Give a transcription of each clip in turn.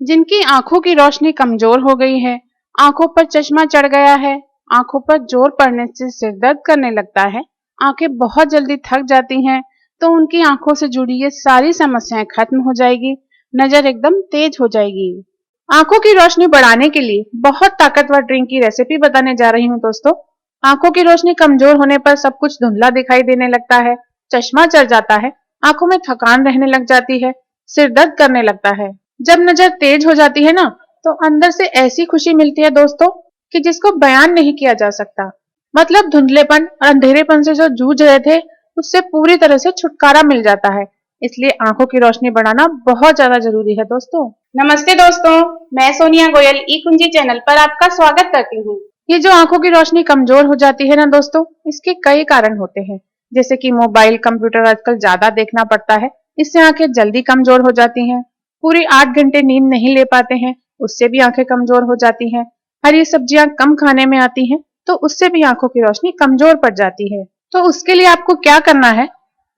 जिनकी आंखों की रोशनी कमजोर हो गई है, आंखों पर चश्मा चढ़ गया है, आंखों पर जोर पड़ने से सिर दर्द करने लगता है, आंखें बहुत जल्दी थक जाती हैं, तो उनकी आंखों से जुड़ी ये सारी समस्याएं खत्म हो जाएगी, नजर एकदम तेज हो जाएगी। आंखों की रोशनी बढ़ाने के लिए बहुत ताकतवर ड्रिंक की रेसिपी बताने जा रही हूँ दोस्तों। आंखों की रोशनी कमजोर होने पर सब कुछ धुंधला दिखाई देने लगता है, चश्मा चढ़ जाता है, आंखों में थकान रहने लग जाती है, सिर दर्द करने लगता है। जब नजर तेज हो जाती है ना, तो अंदर से ऐसी खुशी मिलती है दोस्तों कि जिसको बयान नहीं किया जा सकता। मतलब धुंधलेपन और अंधेरेपन से जो जूझ रहे थे, उससे पूरी तरह से छुटकारा मिल जाता है। इसलिए आंखों की रोशनी बढ़ाना बहुत ज्यादा जरूरी है दोस्तों। नमस्ते दोस्तों, मैं सोनिया गोयल ई कुंजी चैनल पर आपका स्वागत करती हूँ। ये जो आंखों की रोशनी कमजोर हो जाती है ना दोस्तों, इसके कई कारण होते हैं। जैसे कि मोबाइल कंप्यूटर आजकल ज्यादा देखना पड़ता है, इससे आंखें जल्दी कमजोर हो जाती हैं। पूरी 8 घंटे नींद नहीं ले पाते हैं, उससे भी आंखें कमजोर हो जाती हैं। हरी सब्जियां कम खाने में आती हैं, तो उससे भी आंखों की रोशनी कमजोर पड़ जाती है। तो उसके लिए आपको क्या करना है,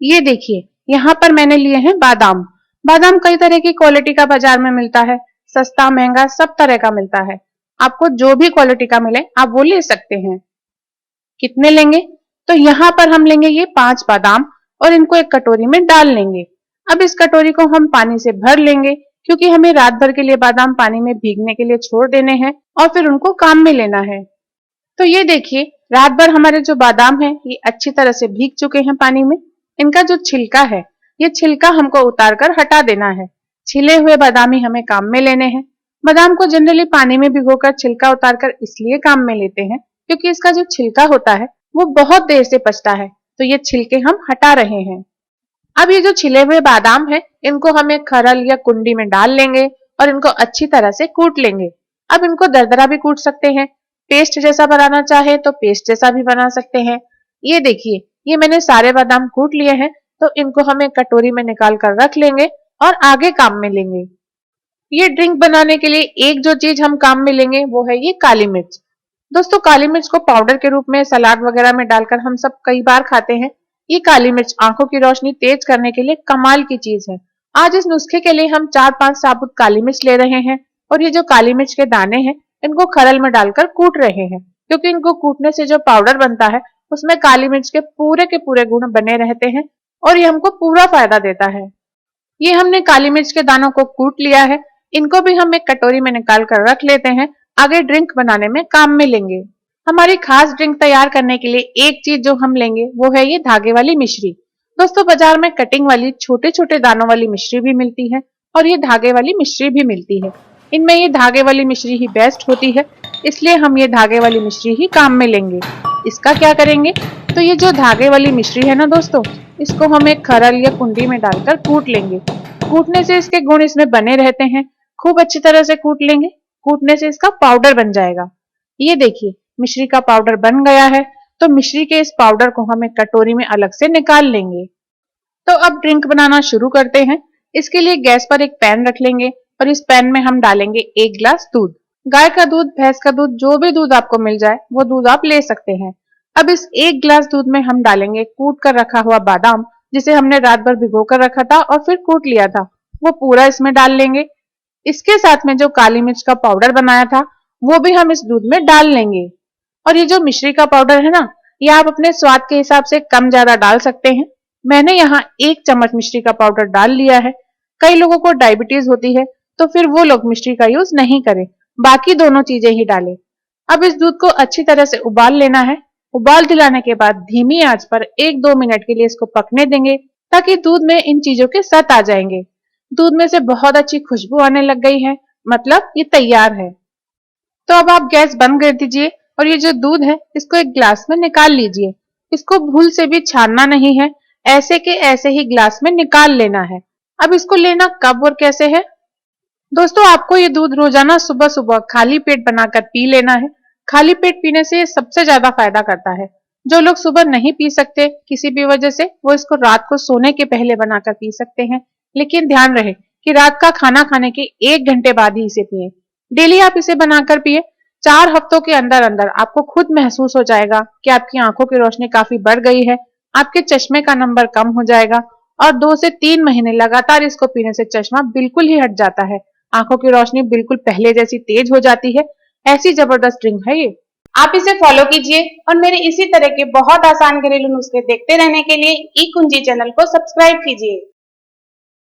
ये देखिए। यहाँ पर मैंने लिए हैं बादाम। बादाम कई तरह की क्वालिटी का बाजार में मिलता है, सस्ता महंगा सब तरह का मिलता है। आपको जो भी क्वालिटी का मिले आप वो ले सकते हैं। कितने लेंगे? तो यहाँ पर हम लेंगे ये 5 बादाम और इनको एक कटोरी में डाल लेंगे। अब इस कटोरी को हम पानी से भर लेंगे, क्योंकि हमें रात भर के लिए बादाम पानी में भीगने के लिए छोड़ देने हैं और फिर उनको काम में लेना है। तो ये देखिए, रात भर हमारे जो बादाम हैं ये अच्छी तरह से भीग चुके हैं पानी में। इनका जो छिलका है, ये छिलका हमको उतार कर हटा देना है। छिले हुए बादाम ही हमें काम में लेने हैं। बादाम को जनरली पानी में भिगोकर छिलका उतारकर इसलिए काम में लेते हैं क्योंकि इसका जो छिलका होता है वो बहुत देर से पचता है, तो ये छिलके हम हटा रहे हैं। अब ये जो छिले हुए बादाम है, इनको हम एक खरल या कुंडी में डाल लेंगे और इनको अच्छी तरह से कूट लेंगे। अब इनको दरदरा भी कूट सकते हैं, पेस्ट जैसा बनाना चाहे तो पेस्ट जैसा भी बना सकते हैं। ये देखिए, ये मैंने सारे बादाम कूट लिए हैं, तो इनको हम एक कटोरी में निकाल कर रख लेंगे और आगे काम में लेंगे। ये ड्रिंक बनाने के लिए एक जो चीज हम काम में लेंगे वो है ये काली मिर्च। दोस्तों, काली मिर्च को पाउडर के रूप में सलाद वगैरह में डालकर हम सब कई बार खाते हैं। ये काली मिर्च आंखों की रोशनी तेज करने के लिए कमाल की चीज है। आज इस नुस्खे के लिए हम 4-5 साबुत काली मिर्च ले रहे हैं और ये जो काली मिर्च के दाने हैं, इनको खरल में डालकर कूट रहे हैं, क्योंकि इनको कूटने से जो पाउडर बनता है उसमें काली मिर्च के पूरे गुण बने रहते हैं और ये हमको पूरा फायदा देता है। ये हमने काली मिर्च के दानों को कूट लिया है, इनको भी हम एक कटोरी में निकाल कर रख लेते हैं, आगे ड्रिंक बनाने में काम में लेंगे। हमारी खास ड्रिंक तैयार करने के लिए एक चीज जो हम लेंगे वो है ये धागे वाली मिश्री। दोस्तों, बाजार में कटिंग वाली छोटे छोटे दानों वाली मिश्री भी मिलती है और ये धागे वाली मिश्री भी मिलती है। इनमें ये धागे वाली मिश्री ही बेस्ट होती है, इसलिए हम ये धागे वाली मिश्री ही काम में लेंगे। इसका क्या करेंगे, तो ये जो धागे वाली मिश्री है ना दोस्तों, इसको हम एक खरल या कुंडी में डालकर कूट लेंगे। कूटने से इसके गुण इसमें बने रहते हैं। खूब अच्छी तरह से कूट लेंगे, कूटने से इसका पाउडर बन जाएगा। ये देखिए, मिश्री का पाउडर बन गया है, तो मिश्री के इस पाउडर को हम एक कटोरी में अलग से निकाल लेंगे। तो अब ड्रिंक बनाना शुरू करते हैं। इसके लिए गैस पर एक पैन रख लेंगे और इस पैन में हम डालेंगे 1 गिलास दूध। गाय का दूध, भैंस का दूध, जो भी दूध आपको मिल जाए वो दूध आप ले सकते हैं। अब इस 1 गिलास दूध में हम डालेंगे कूट कर रखा हुआ बादाम, जिसे हमने रात भर भिगो कर रखा था और फिर कूट लिया था, वो पूरा इसमें डाल लेंगे। इसके साथ में जो काली मिर्च का पाउडर बनाया था वो भी हम इस दूध में डाल लेंगे। और ये जो मिश्री का पाउडर है ना, ये आप अपने स्वाद के हिसाब से कम ज्यादा डाल सकते हैं। मैंने यहाँ 1 चम्मच मिश्री का पाउडर डाल लिया है। कई लोगों को डायबिटीज होती है, तो फिर वो लोग मिश्री का यूज नहीं करें, बाकी दोनों चीजें ही डालें। अब इस दूध को अच्छी तरह से उबाल लेना है। उबाल दिलाने के बाद धीमी आंच पर 1-2 मिनट के लिए इसको पकने देंगे, ताकि दूध में इन चीजों के साथ आ जाएंगे। दूध में से बहुत अच्छी खुशबू आने लग गई है, मतलब ये तैयार है। तो अब आप गैस बंद कर दीजिए और ये जो दूध है इसको एक ग्लास में निकाल लीजिए। इसको भूल से भी छानना नहीं है, ऐसे के ऐसे ही ग्लास में निकाल लेना है। अब इसको लेना कब और कैसे है, दोस्तों आपको ये दूध रोजाना सुबह सुबह खाली पेट बनाकर पी लेना है। खाली पेट पीने से ये सबसे ज्यादा फायदा करता है। जो लोग सुबह नहीं पी सकते किसी भी वजह से, वो इसको रात को सोने के पहले बनाकर पी सकते हैं, लेकिन ध्यान रहे कि रात का खाना खाने के 1 घंटे बाद ही इसे पिए। डेली आप इसे बनाकर पिए। 4 हफ्तों के अंदर अंदर आपको खुद महसूस हो जाएगा कि आपकी आंखों की रोशनी काफी बढ़ गई है, आपके चश्मे का नंबर कम हो जाएगा और 2 से 3 महीने लगातार इसको पीने से चश्मा बिल्कुल ही हट जाता है। आंखों की रोशनी बिल्कुल पहले जैसी तेज हो जाती है। ऐसी जबरदस्त ड्रिंक है ये। आप इसे फॉलो कीजिए और मेरे इसी तरह के बहुत आसान घरेलू नुस्खे देखते रहने के लिए ई कुंजी चैनल को सब्सक्राइब कीजिए।